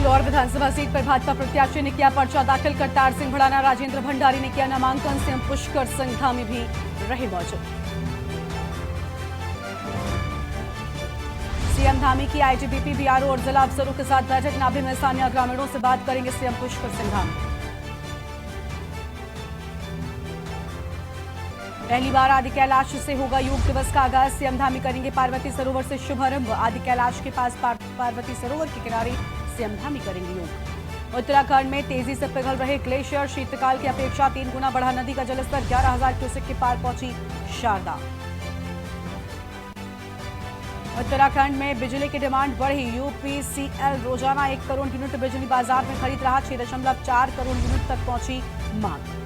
इंदौर विधानसभा seat पर भाजपा प्रत्याशी ने किया पर्चा दाखिल। करतार सिंह भड़ाना, राजेंद्र भंडारी ने किया नामांकन। सीएम पुष्कर सिंह धामी भी रहे मौजूद। सीएम धामी की आईटीबीपी, बीआरओ और जिला अफसरों के साथ बैठक। नाभि में स्थानीय ग्रामीणों से बात करेंगे सीएम पुष्कर सिंह धामी। पहली बार आदि कैलाश से होगा योग दिवस का आगाज। सीएम धामी करेंगे पार्वती सरोवर से शुभारंभ। आदि कैलाश के पास पार्वती सरोवर के किनारे सीएम धामी करेंगे योग। उत्तराखंड में तेजी से पिघल रहे ग्लेशियर। शीतकाल की अपेक्षा 3 गुना बढ़ा नदी का जलस्तर। 11,000 क्यूसेक के पार पहुंची शारदा। उत्तराखंड में बिजली की डिमांड बढ़ी। यूपीसीएल रोजाना 1 करोड़ यूनिट बिजली बाजार में खरीद रहा। 6.4 करोड़ यूनिट तक पहुंची मांग।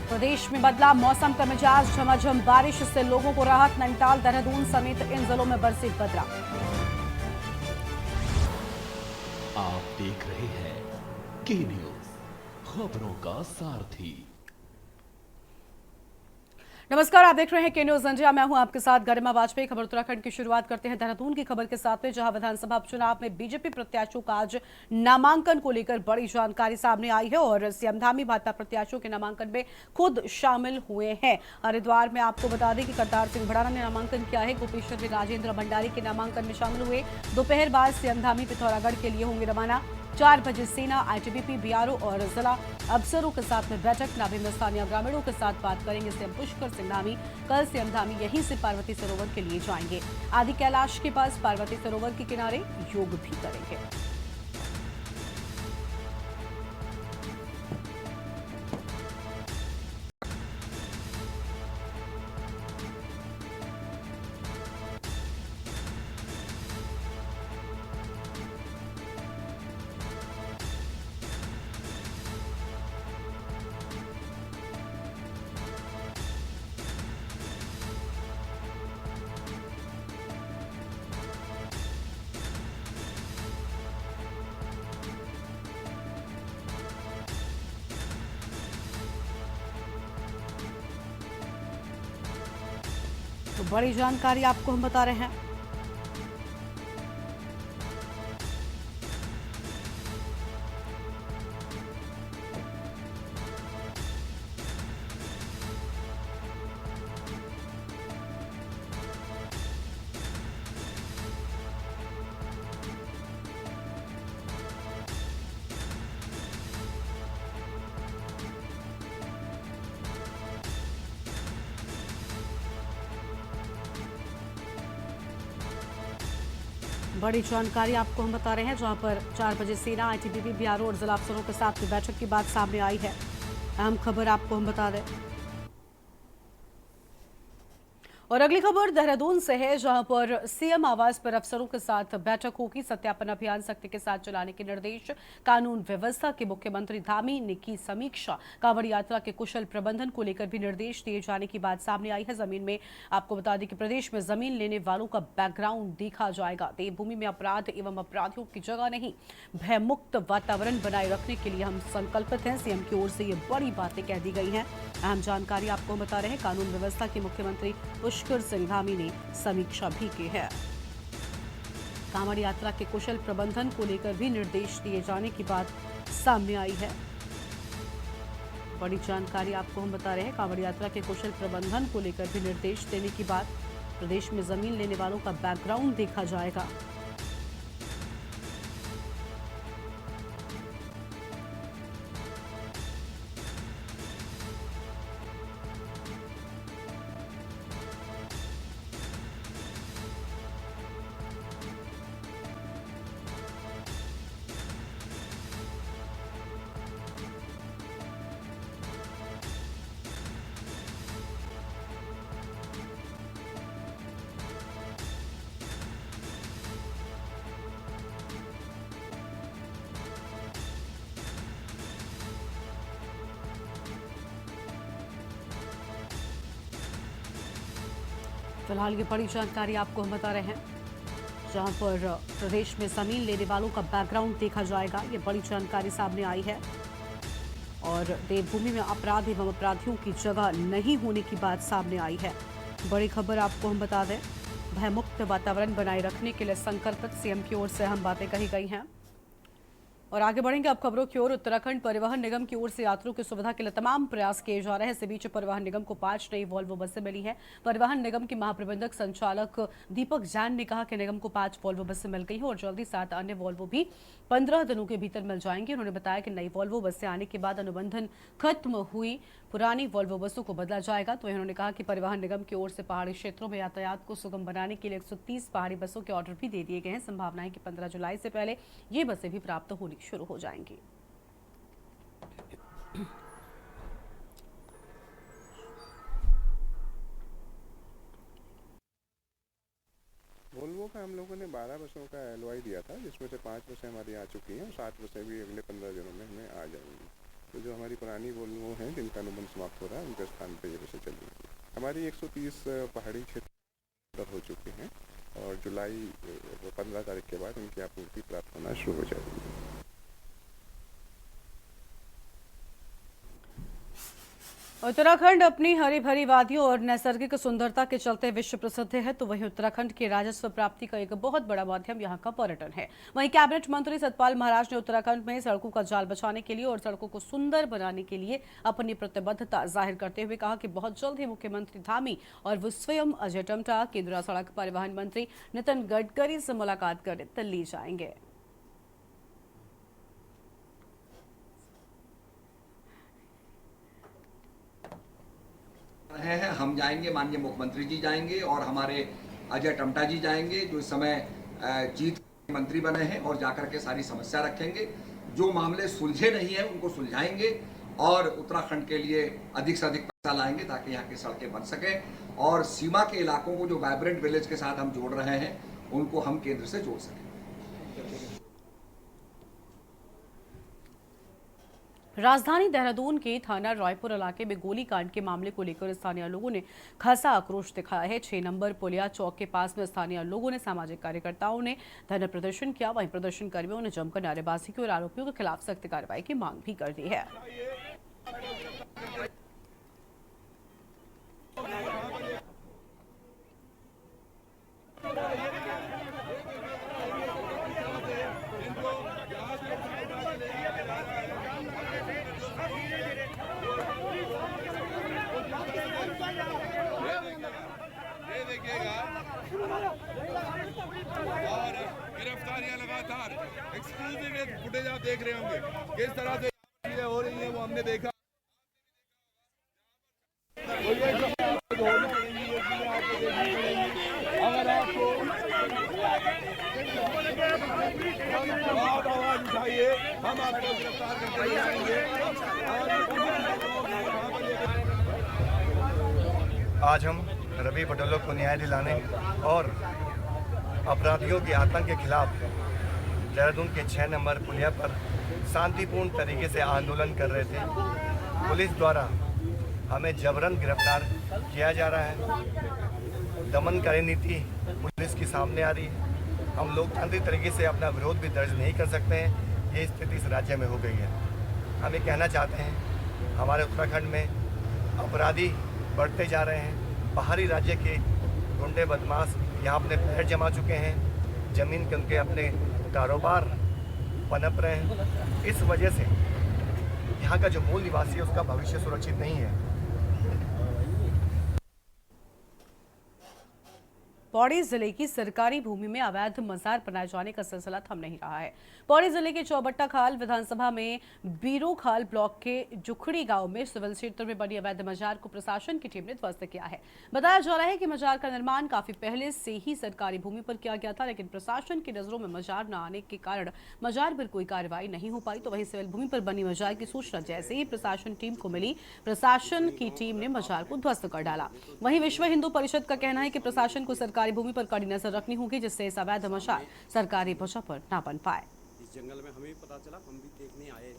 प्रदेश में बदला मौसम का मिजाज। झमाझम बारिश से लोगों को राहत। नैनीताल, देहरादून समेत इन जिलों में बरसी बदरा। आप देख रहे हैं के न्यूज, खबरों का सारथी। नमस्कार, आप देख रहे हैं के न्यूज इंडिया। मैं हूं आपके साथ गरिमा वाजपेयी। खबर उत्तराखंड की शुरुआत करते हैं देहरादून की खबर के साथ में, जहां विधानसभा उपचुनाव में बीजेपी प्रत्याशियों का आज नामांकन को लेकर बड़ी जानकारी सामने आई है और सीएम धामी भाजपा प्रत्याशियों के नामांकन में खुद शामिल हुए हैं। हरिद्वार में आपको बता दें कि करतार सिंह भड़ाना ने नामांकन किया है। गोपेश्वर में राजेंद्र भंडारी के नामांकन में शामिल हुए। दोपहर बाद सीएम धामी पिथौरागढ़ के लिए होंगे रवाना। 4 बजे सेना, आईटीबीपी, बीआरओ और जिला अफसरों के साथ में बैठक। नाभि में स्थानीय ग्रामीणों के साथ बात करेंगे सीएम पुष्कर सिंह धामी। कल सीएम धामी यहीं से पार्वती सरोवर के लिए जाएंगे। आदि कैलाश के पास पार्वती सरोवर के किनारे योग भी करेंगे। तो बड़ी जानकारी आपको हम बता रहे हैं। बड़ी जानकारी आपको हम बता रहे हैं, जहां पर 4 बजे सेना, आईटीबीपी, बीआरओ और जिला अफसरों के साथ बैठक की बात सामने आई है। अहम खबर आपको हम बता दें। और अगली खबर देहरादून से है, जहां पर सीएम आवास पर अफसरों के साथ बैठक होगी। सत्यापन अभियान सख्ती के साथ चलाने के निर्देश। कानून व्यवस्था के मुख्यमंत्री धामी ने की समीक्षा। कांवड़ यात्रा के कुशल प्रबंधन को लेकर भी निर्देश दिए जाने की बात सामने आई है। जमीन में आपको बता दें कि प्रदेश में जमीन लेने वालों का बैकग्राउंड देखा जाएगा। देवभूमि में अपराध एवं अपराधियों की जगह नहीं, भयमुक्त वातावरण बनाए रखने के लिए हम संकल्पित हैं। सीएम की ओर से ये बड़ी बातें कह दी गई हैं। अहम जानकारी आपको बता रहे हैं। कानून व्यवस्था के मुख्यमंत्री पुष्कर सिंह धामी ने समीक्षा भी की है। कांवड़ यात्रा के कुशल प्रबंधन को लेकर भी निर्देश दिए जाने की बात सामने आई है। बड़ी जानकारी आपको हम बता रहे हैं। कांवड़ यात्रा के कुशल प्रबंधन को लेकर भी निर्देश देने की बात। प्रदेश में जमीन लेने वालों का बैकग्राउंड देखा जाएगा। फिलहाल ये बड़ी जानकारी आपको हम बता रहे हैं, जहां पर प्रदेश में जमीन लेने वालों का बैकग्राउंड देखा जाएगा। ये बड़ी जानकारी सामने आई है और देवभूमि में अपराध एवं अपराधियों की जगह नहीं होने की बात सामने आई है। बड़ी खबर आपको हम बता दें, भयमुक्त वातावरण बनाए रखने के लिए संकल्पित सीएम की ओर से अहम बातें कही गई हैं। और आगे बढ़ेंगे अब खबरों की ओर। उत्तराखंड परिवहन निगम की ओर से यात्रियों की सुविधा के लिए तमाम प्रयास किए जा रहे हैं। इसी बीच परिवहन निगम को 5 नई वॉल्वो बसें मिली है। परिवहन निगम के महाप्रबंधक संचालक दीपक जैन ने कहा कि निगम को 5 वॉल्वो बसें मिल गई हैं और जल्दी 7 अन्य वॉल्वो भी 15 दिनों के भीतर मिल जाएंगे। उन्होंने बताया कि नई वॉल्वो बसें आने के बाद अनुबंधन खत्म हुई पुरानी वॉल्वो बसों को बदला जाएगा। तो उन्होंने कहा कि परिवहन निगम की ओर से पहाड़ी क्षेत्रों में यातायात को सुगम बनाने के लिए 130 पहाड़ी बसों के ऑर्डर भी दे दिए गए हैं। संभावना है कि 15 जुलाई से पहले ये बसें भी प्राप्त होनी शुरू हो जाएंगी। वोल्वो का हम लोगों ने 12 बसों का एलओआई दिया था, जिसमें से 5 बसें हमारी आ चुकी हैं और 7 बसें भी अगले 15 दिनों में हमें आ जाएंगी। तो जो हमारी पुरानी वोल्वो हैं जिनका अनुबंध समाप्त हो रहा है उनके स्थान पर ये बसें चलेंगी। हमारी 130 पहाड़ी क्षेत्र हो चुके हैं और जुलाई 15 तारीख के बाद उनकी आपूर्ति प्राप्त होना शुरू हो जाएगी। उत्तराखंड अपनी हरी भरी वादियों और नैसर्गिक सुंदरता के चलते विश्व प्रसिद्ध है। तो वहीं उत्तराखंड के राजस्व प्राप्ति का एक बहुत बड़ा माध्यम यहां का पर्यटन है। वहीं कैबिनेट मंत्री सतपाल महाराज ने उत्तराखंड में सड़कों का जाल बचाने के लिए और सड़कों को सुंदर बनाने के लिए अपनी प्रतिबद्धता जाहिर करते हुए कहा कि बहुत जल्द ही मुख्यमंत्री धामी और वो स्वयं अजय टम्टा, केंद्रीय सड़क परिवहन मंत्री नितिन गडकरी से मुलाकात कर दिल्ली जाएंगे। रहे हैं, हम जाएंगे, माननीय मुख्यमंत्री जी जाएंगे और हमारे अजय टम्टा जी जाएंगे जो इस समय जीत मंत्री बने हैं और जाकर के सारी समस्या रखेंगे। जो मामले सुलझे नहीं है उनको सुलझाएंगे और उत्तराखंड के लिए अधिक से अधिक पैसा लाएंगे ताकि यहाँ की सड़कें बन सकें और सीमा के इलाकों को जो वाइब्रेंट विलेज के साथ हम जोड़ रहे हैं उनको हम केंद्र से जोड़ सकें। राजधानी देहरादून के थाना रायपुर इलाके में गोलीकांड के मामले को लेकर स्थानीय लोगों ने खासा आक्रोश दिखाया है। 6 नंबर पुलिया चौक के पास में स्थानीय लोगों ने सामाजिक कार्यकर्ताओं ने धरना प्रदर्शन किया। वहीं प्रदर्शनकारियों ने जमकर नारेबाजी की और आरोपियों के खिलाफ सख्त कार्रवाई की मांग भी कर दी है। और गिरफ्तारियां लगातार एक्सक्लूसिव फुटेज आप देख रहे होंगे किस तरह से चीजें हो रही हैं वो हमने देखा। अगर आपको आवाज उठाइए हम आपको गिरफ्तार करके जाएंगे। आज हम रवि पटोलों को न्याय दिलाने और अपराधियों के आतंक के खिलाफ देहरादून के 6 नंबर पुलिया पर शांतिपूर्ण तरीके से आंदोलन कर रहे थे। पुलिस द्वारा हमें जबरन गिरफ्तार किया जा रहा है। दमनकारी नीति पुलिस की सामने आ रही है। हम लोकतांत्रिक तरीके से अपना विरोध भी दर्ज नहीं कर सकते हैं। ये स्थिति इस राज्य में हो गई है। हम ये कहना चाहते हैं हमारे उत्तराखंड में अपराधी बढ़ते जा रहे हैं। बाहरी राज्य के गुंडे बदमाश यहाँ अपने पैर जमा चुके हैं। ज़मीन के उनके अपने कारोबार पनप रहे हैं। इस वजह से यहाँ का जो मूल निवासी है उसका भविष्य सुरक्षित नहीं है। पौड़ी जिले की सरकारी भूमि में अवैध मजार बनाए जाने का सिलसिला थम नहीं रहा है। पौड़ी जिले के चौबट्टा खाल विधानसभा में बीरो खाल ब्लॉक के जुखड़ी गांव में सिविल क्षेत्र में बनी अवैध मजार को प्रशासन की टीम ने ध्वस्त किया है। बताया जा रहा है कि मजार का निर्माण काफी पहले से ही सरकारी भूमि पर किया गया था, लेकिन प्रशासन की नजरों में मजार न आने के कारण मजार पर कोई कार्रवाई नहीं हो पाई। तो वहीं सिविल भूमि पर बनी मजार की सूचना जैसे ही प्रशासन टीम को मिली, प्रशासन की टीम ने मजार को ध्वस्त कर डाला। वहीं विश्व हिंदू परिषद का कहना है कि प्रशासन को सरकारी भूमि पर कड़ी नजर रखनी होगी, जिससे इस अवैध मजार सरकारी बचा पर ना बन पाए। इस जंगल में हमें पता चला, हम भी देखने आए।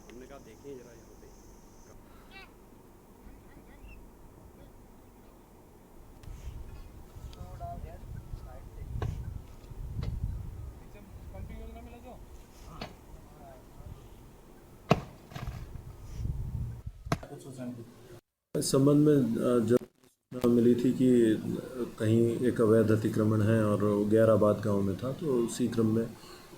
हमने कहा देखें जरा यहाँ पे। इस संबंध में जब मिली थी कि कहीं एक अवैध अतिक्रमण है और वो गैराबाद गांव में था, तो उसी क्रम में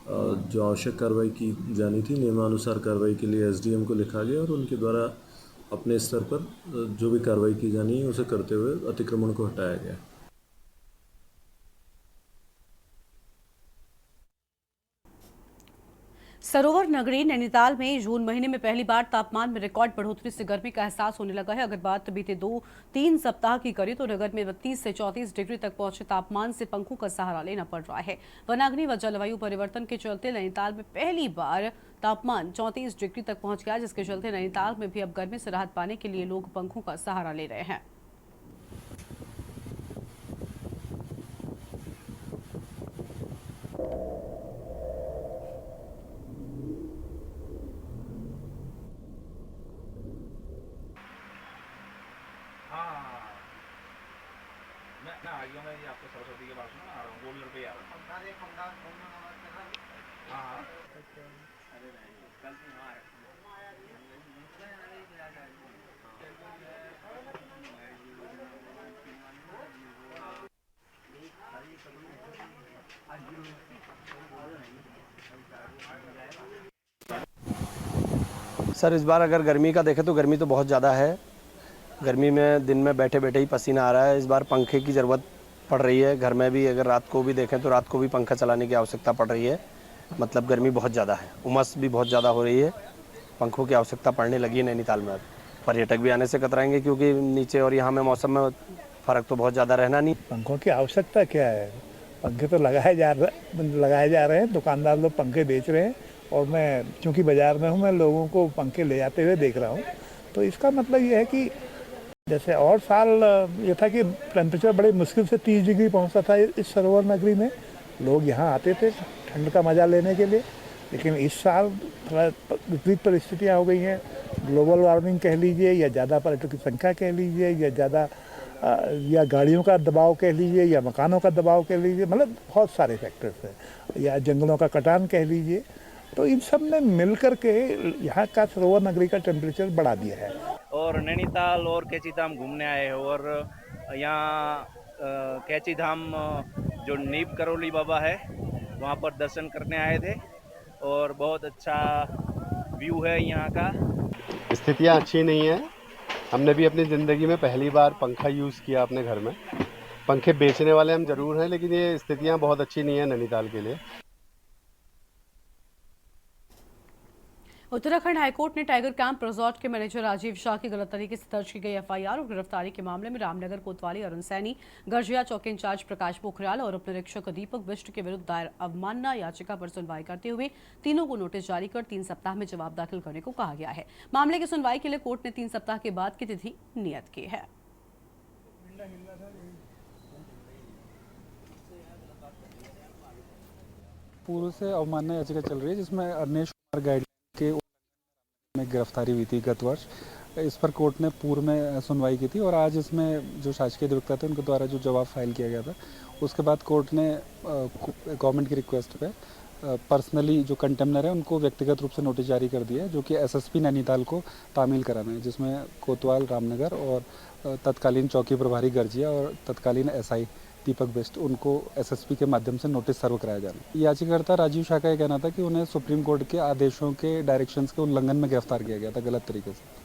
जो आवश्यक कार्रवाई की जानी थी, नियमानुसार कार्रवाई के लिए एसडीएम को लिखा गया और उनके द्वारा अपने स्तर पर जो भी कार्रवाई की जानी है उसे करते हुए अतिक्रमण को हटाया गया। सरोवर नगरी नैनीताल में जून महीने में पहली बार तापमान में रिकॉर्ड बढ़ोतरी से गर्मी का एहसास होने लगा है। अगर बात बीते 2-3 सप्ताह की करें तो नगर में 32 से 34 डिग्री तक पहुंचे तापमान से पंखों का सहारा लेना पड़ रहा है। वनाग्नि व जलवायु परिवर्तन के चलते नैनीताल में पहली बार तापमान 34 डिग्री तक पहुंच गया, जिसके चलते नैनीताल में भी अब गर्मी से राहत पाने के लिए लोग पंखों का सहारा ले रहे हैं। मैं आ गया, मैं ये आपको सरस्वती के पास में आ रहा हूँ, गोल्डर पे आ रहा हूँ। हाँ सर इस बार अगर गर्मी का देखें तो गर्मी तो बहुत ज़्यादा है। गर्मी में दिन में बैठे बैठे ही पसीना आ रहा है। इस बार पंखे की ज़रूरत पड़ रही है। घर में भी अगर रात को भी देखें तो रात को भी पंखा चलाने की आवश्यकता पड़ रही है। मतलब गर्मी बहुत ज़्यादा है, उमस भी बहुत ज़्यादा हो रही है। पंखों की आवश्यकता पड़ने लगी है नैनीताल में। अब पर्यटक भी आने से कतराएंगे क्योंकि नीचे और यहाँ में मौसम में फ़र्क तो बहुत ज़्यादा रहना नहीं। पंखों की आवश्यकता क्या है? पंखे तो लगाए जा रहे हैं, दुकानदार लोग पंखे बेच रहे हैं और मैं चूँकि बाज़ार में हूँ, मैं लोगों को पंखे ले जाते हुए देख रहा हूँ। तो इसका मतलब ये है कि जैसे और साल ये था कि टेम्परेचर बड़े मुश्किल से 30 डिग्री पहुंचता था इस सरोवर नगरी में, लोग यहाँ आते थे ठंड का मज़ा लेने के लिए। लेकिन इस साल थोड़ा विपरीत परिस्थितियाँ हो गई हैं। ग्लोबल वार्मिंग कह लीजिए या ज़्यादा पर्यटकों की संख्या कह लीजिए या ज़्यादा या गाड़ियों का दबाव कह लीजिए या मकानों का दबाव कह लीजिए, मतलब बहुत सारे फैक्टर्स हैं, या जंगलों का कटान कह लीजिए। तो इन सब ने मिल कर के यहाँ का सरोवर नगरी का टेम्परेचर बढ़ा दिया है। और नैनीताल और कैची धाम घूमने आए हैं और यहाँ कैची धाम जो नीब करौली बाबा है वहाँ पर दर्शन करने आए थे और बहुत अच्छा व्यू है यहाँ का। स्थितियाँ अच्छी नहीं है। हमने भी अपनी ज़िंदगी में पहली बार पंखा यूज़ किया अपने घर में। पंखे बेचने वाले हम ज़रूर हैं, लेकिन ये स्थितियाँ बहुत अच्छी नहीं है नैनीताल के लिए। उत्तराखंड हाईकोर्ट ने टाइगर कैंप रिजॉर्ट के मैनेजर राजीव शाह की गलत तरीके से दर्ज की गई एफआईआर और गिरफ्तारी के मामले में रामनगर कोतवाली अरुण सैनी, गरजिया चौकी इंचार्ज प्रकाश पोखरियाल और उप निरीक्षक दीपक बिष्ट के विरुद्ध दायर अवमानना याचिका पर सुनवाई करते हुए तीनों को नोटिस जारी कर 3 सप्ताह में जवाब दाखिल करने को कहा गया है। मामले की सुनवाई के लिए कोर्ट ने 3 सप्ताह के बाद की तिथि नियत की है। पूर्व से अवमानना याचिका चल रही है जिसमें अरनेश कुमार गाइडलाइन के में गिरफ्तारी हुई थी गत वर्ष। इस पर कोर्ट ने पूर्व में सुनवाई की थी और आज इसमें जो शासकीय अधिवक्ता थे उनके द्वारा जो जवाब फाइल किया गया था उसके बाद कोर्ट ने गवर्नमेंट की रिक्वेस्ट पे पर्सनली जो कंटेम्नर है उनको व्यक्तिगत रूप से नोटिस जारी कर दिया है, जो कि एसएसपी नैनीताल को तामील कराना है, जिसमें कोतवाल रामनगर और तत्कालीन चौकी प्रभारी गर्जिया और तत्कालीन एसआई दीपक बिष्ट उनको एसएसपी के माध्यम से नोटिस सर्व कराया जाना। याचिकाकर्ता राजीव शाह का यह कहना था कि उन्हें सुप्रीम कोर्ट के आदेशों के डायरेक्शंस के उल्लंघन में गिरफ्तार किया गया था गलत तरीके से।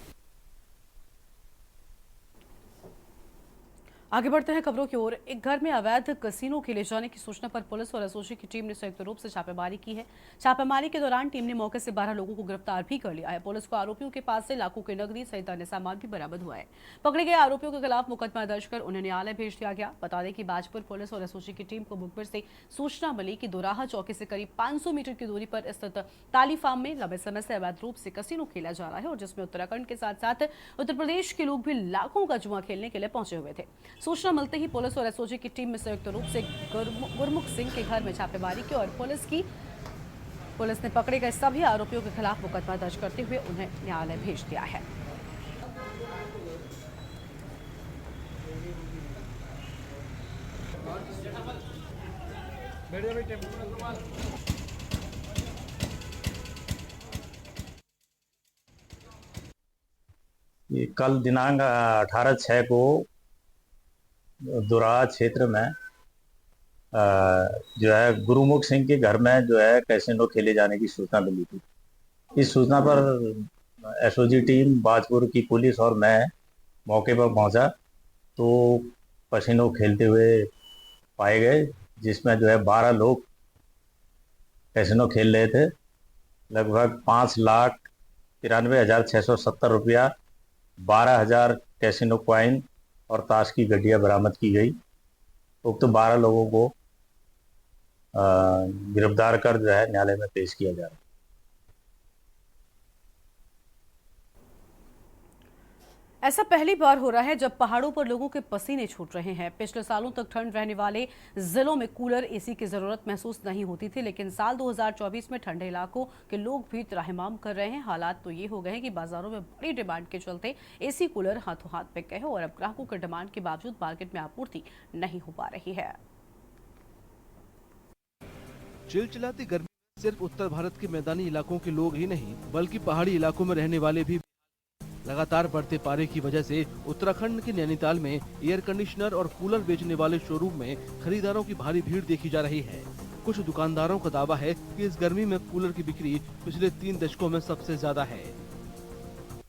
आगे बढ़ते हैं खबरों की ओर। एक घर में अवैध कसीनो खेले जाने की सूचना पर पुलिस और एसओजी की टीम ने संयुक्त रूप से छापेमारी की है। छापेमारी के दौरान टीम ने मौके से 12 लोगों को गिरफ्तार भी कर लिया है। पुलिस को आरोपियों के पास से लाखों की नकदी सहित अन्य सामान भी बरामद हुआ है। पकड़े गए आरोपियों के खिलाफ मुकदमा दर्ज कर उन्हें न्यायालय भेज दिया गया। बता दें कि बाजपुर पुलिस और एसओजी की टीम को मुखबिर से सूचना मिली कि दोराहा चौकी से करीब 500 मीटर की दूरी पर स्थित ताली फार्म में लंबे समय से अवैध रूप से कसीनो खेला जा रहा है और जिसमें उत्तराखंड के साथ साथ उत्तर प्रदेश के लोग भी लाखों का जुआ खेलने के लिए पहुंचे हुए थे। सूचना मिलते ही पुलिस और एसओजी की टीम में संयुक्त रूप से गुरमुख सिंह के घर में छापेमारी की और पुलिस ने पकड़े गए सभी आरोपियों के खिलाफ मुकदमा दर्ज करते हुए उन्हें न्यायालय भेज दिया है। ये कल दिनांक 18/6 को दुराहा क्षेत्र में जो है गुरुमुख सिंह के घर में जो है कैसीनो खेले जाने की सूचना मिली थी। इस सूचना पर एसओजी टीम, बाजपुर की पुलिस और मैं मौके पर पहुंचा तो कैसीनो खेलते हुए पाए गए, जिसमें जो है 12 लोग कैसीनो खेल रहे थे। लगभग 5,93,670 रुपया, 12,000 कैसीनो क्वाइन और ताश की गड्डियां बरामद की गई। उक्त 12 लोगों को गिरफ्तार कर जो है न्यायालय में पेश किया जा रहा है। ऐसा पहली बार हो रहा है जब पहाड़ों पर लोगों के पसीने छूट रहे हैं। पिछले सालों तक ठंड रहने वाले जिलों में कूलर, एसी की जरूरत महसूस नहीं होती थी, लेकिन साल 2024 में ठंडे इलाकों के लोग भी त्राहिमाम कर रहे हैं। हालात तो ये हो गए हैं कि बाजारों में बड़ी डिमांड के चलते एसी कूलर हाथों हाथ बिक गए हैं और अब ग्राहकों के डिमांड के बावजूद मार्केट में आपूर्ति नहीं हो पा रही है। चिलचिलाती गर्मी में सिर्फ उत्तर भारत के मैदानी इलाकों के लोग ही नहीं बल्कि पहाड़ी इलाकों में रहने वाले भी लगातार बढ़ते पारे की वजह से उत्तराखंड के नैनीताल में एयर कंडीशनर और कूलर बेचने वाले शोरूम में खरीदारों की भारी भीड़ देखी जा रही है। कुछ दुकानदारों का दावा है कि इस गर्मी में कूलर की बिक्री पिछले 3 दशकों में सबसे ज्यादा है।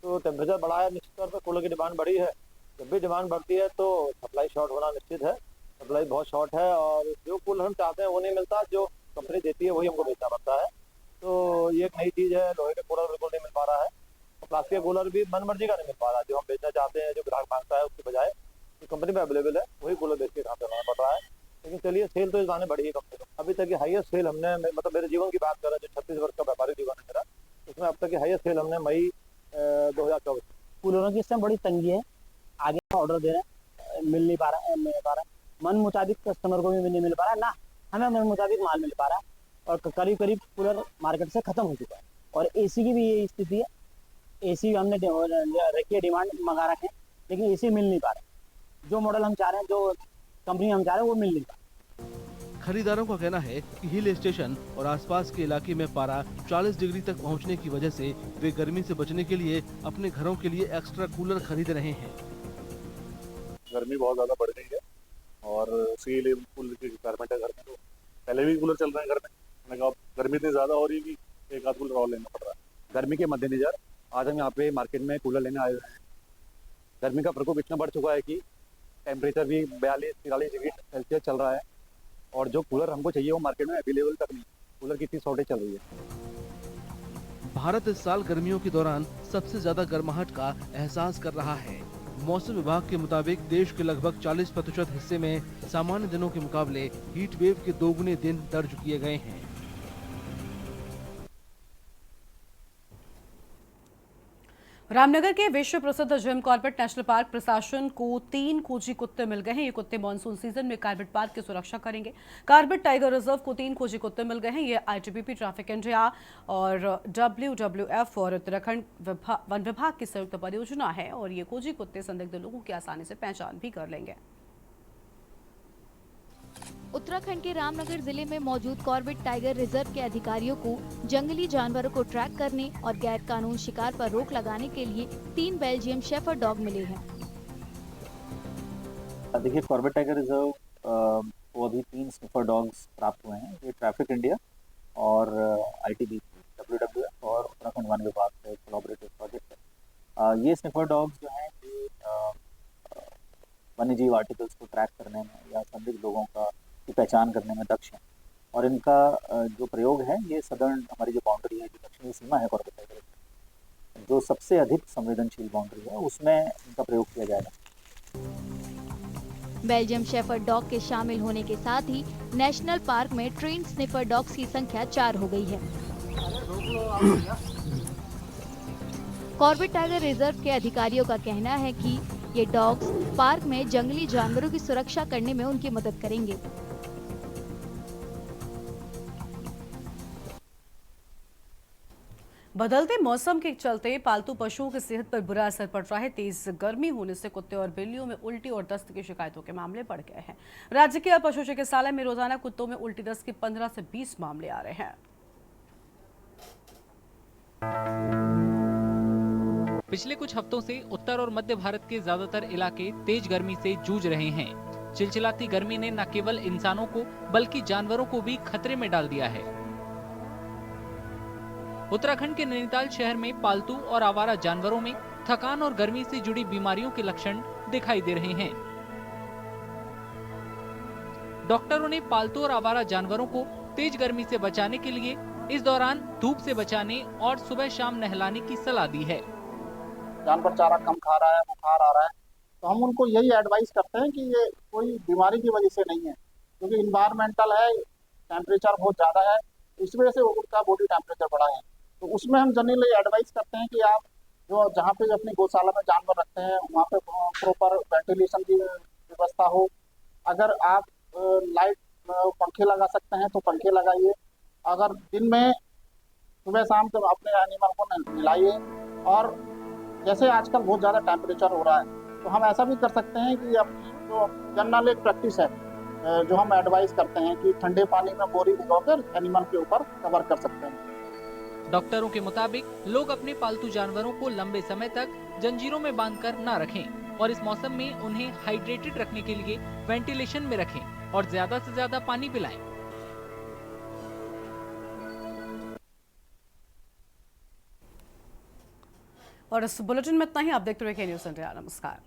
तो टेम्परेचर बढ़ा है, निश्चित तौर पर कूलर की डिमांड बढ़ी है। जब भी डिमांड बढ़ती है तो सप्लाई शॉर्ट होना निश्चित है। सप्लाई बहुत शॉर्ट है और जो कूलर हम चाहते हैं वो नहीं मिलता, जो कंपनी देती है वही हमको बेचना पड़ता है। तो ये एक नई चीज है, लोहे का कूलर बिल्कुल नहीं मिल पा रहा है। प्लास्टिक कूलर भी मन मर्जी का नहीं मिल पा रहा। जो हम बेचना चाहते हैं, जो ग्राहक मांगता है, उसके बजाय जो कंपनी में अवेलेबल है वही कूलर बेच के काम करना पड़ रहा है। लेकिन चलिए, सेल तो इस गाने बढ़ी है कम से कम। अभी तक की हाईएस्ट सेल हमने, मतलब मेरे जीवन की बात कर रहा है, जो 36 वर्ष का व्यापारिक जीवन है मेरा, उसमें अब तक की हाईएस्ट सेल हमने मई 2024। कूलरों की इस समय बड़ी तंगी है, आगे ऑर्डर दे रहे हैं, मिल नहीं पा रहा। मन मुताबिक कस्टमर को भी नहीं मिल पा रहा, ना हमें मन मुताबिक माल मिल पा रहा है और करीब करीब कूलर मार्केट से खत्म हो चुका है। और एसी की भी यही स्थिति है। एसी हमने रखी है, डिमांड मंगा रखे हैं, लेकिन एसी मिल नहीं पा रहे। जो मॉडल हम चाह रहे हैं, जो कंपनी हम चाह रहे हैं, वो मिल नहीं पा रहा। खरीदारों का कहना है कि हिल स्टेशन और आसपास के इलाके में पारा 40 डिग्री तक पहुंचने की वजह से वे गर्मी से बचने के लिए अपने घरों के लिए एक्स्ट्रा कूलर खरीद रहे हैं। गर्मी बहुत ज्यादा बढ़ गई है और उसी लिए कूलर की रिक्वायरमेंट है घर में। तो पहले भी कूलर चल रहे हैं घर में, मैंने कहा गर्मी इतनी ज्यादा हो रही है कि एक आध कूलर और लेना पड़ रहा है। गर्मी के मद्देनजर आज हम यहाँ पे मार्केट में कूलर लेने आए हुए हैं। गर्मी का प्रकोप इतना बढ़ चुका है कि टेम्परेचर भी 42-43 डिग्री सेल्सियस चल रहा है और जो कूलर हमको चाहिए वो मार्केट में अवेलेबल तक नहीं। कूलर की इतनी शॉर्टेज चल रही है। भारत इस साल गर्मियों के दौरान सबसे ज्यादा गर्माहट का एहसास कर रहा है। मौसम विभाग के मुताबिक देश के लगभग 40% हिस्से में सामान्य दिनों के मुकाबले हीट वेव के 2 गुने दिन दर्ज किए गए हैं। रामनगर के विश्व प्रसिद्ध जिम कॉर्बेट नेशनल पार्क प्रशासन को 3 खोजी कुत्ते मिल गए हैं। ये कुत्ते मानसून सीजन में कॉर्बेट पार्क की सुरक्षा करेंगे। कॉर्बेट टाइगर रिजर्व को 3 खोजी कुत्ते मिल गए हैं। ये आईटीबीपी, ट्रैफिक इंडिया और WWF और उत्तराखंड वन विभाग की संयुक्त परियोजना है और ये खोजी कुत्ते संदिग्ध लोगों की आसानी से पहचान भी कर लेंगे। उत्तराखंड के रामनगर जिले में मौजूद कॉर्बेट टाइगर रिजर्व के अधिकारियों को जंगली जानवरों को ट्रैक करने और गैर कानून शिकार पर रोक लगाने के लिए 3 बेल्जियम शेफर्ड डॉग मिले हैं। देखिए, कॉर्बेट टाइगर रिजर्व को अभी 3 स्निफर डॉग्स प्राप्त हुए हैं। ये ट्रैफिक इंडिया और ITBP, WWF और उत्तराखंड वन विभाग का कोलैबोरेटिव प्रोजेक्ट है। ये स्निफर डॉग्स जो हैं वन्य जीव आर्टिकल्स को ट्रैक करने में या संदिग्ध लोगों की पहचान करने में दक्ष हैं और इनका जो प्रयोग है ये सदर्न, हमारी जो बाउंड्री है, जो दक्षिणी सीमा है कॉर्बेट टाइगर, जो सबसे अधिक संवेदनशील बाउंड्री है, उसमें इनका प्रयोग किया जाएगा। बेल्जियम शेफर्ड डॉग के शामिल होने के साथ ही नेशनल पार्क में ट्रेन स्निफर डॉग्स की संख्या 4 हो गई है। कॉर्बेट टाइगर रिजर्व के अधिकारियों का कहना है कि ये डॉग्स पार्क में जंगली जानवरों की सुरक्षा करने में उनकी मदद करेंगे। बदलते मौसम के चलते पालतू पशुओं की सेहत पर बुरा असर पड़ रहा है। तेज गर्मी होने से कुत्ते और बिल्लियों में उल्टी और दस्त की शिकायतों के मामले बढ़ गए हैं। राज्य के पशु चिकित्सालय में रोजाना कुत्तों में उल्टी दस्त के 15 से 20 मामले आ रहे हैं। पिछले कुछ हफ्तों से उत्तर और मध्य भारत के ज्यादातर इलाके तेज गर्मी से जूझ रहे हैं। चिलचिलाती गर्मी ने न केवल इंसानों को बल्कि जानवरों को भी खतरे में डाल दिया है। उत्तराखंड के नैनीताल शहर में पालतू और आवारा जानवरों में थकान और गर्मी से जुड़ी बीमारियों के लक्षण दिखाई दे रहे हैं। डॉक्टरों ने पालतू और आवारा जानवरों को तेज गर्मी से बचाने के लिए इस दौरान धूप से बचाने और सुबह शाम नहलाने की सलाह दी है। जानवर चारा कम खा रहा है, बुखार आ रहा है, तो हम उनको यही एडवाइस करते हैं कि ये कोई बीमारी की वजह से नहीं है, क्योंकि इन्वायरमेंटल है, टेम्परेचर बहुत ज़्यादा है, इस वजह से उनका बॉडी टेम्परेचर बढ़ा है। तो उसमें हम जनरली एडवाइस करते हैं कि आप जो जहाँ पे अपनी गौशाला में जानवर रखते हैं वहाँ पे प्रॉपर वेंटिलेशन की व्यवस्था हो। अगर आप लाइट पंखे लगा सकते हैं तो पंखे लगाइए। अगर दिन में सुबह शाम जब अपने एनिमल को नहलाइए। और जैसे आजकल बहुत ज़्यादा टेम्परेचर हो रहा है तो हम ऐसा भी कर सकते हैं कि अपनी जो जनरल एक प्रैक्टिस है जो हम एडवाइस करते हैं कि ठंडे पानी में बोरी भिगोकर एनिमल के ऊपर कवर कर सकते हैं। डॉक्टरों के मुताबिक लोग अपने पालतू जानवरों को लंबे समय तक जंजीरों में बांधकर न रखें और इस मौसम में उन्हें हाइड्रेटेड रखने के लिए वेंटिलेशन में रखें और ज्यादा से ज्यादा पानी पिलाएं। और इस बुलेटिन में इतना ही। आप देखते रहिए के न्यूज़ इंडिया। नमस्कार।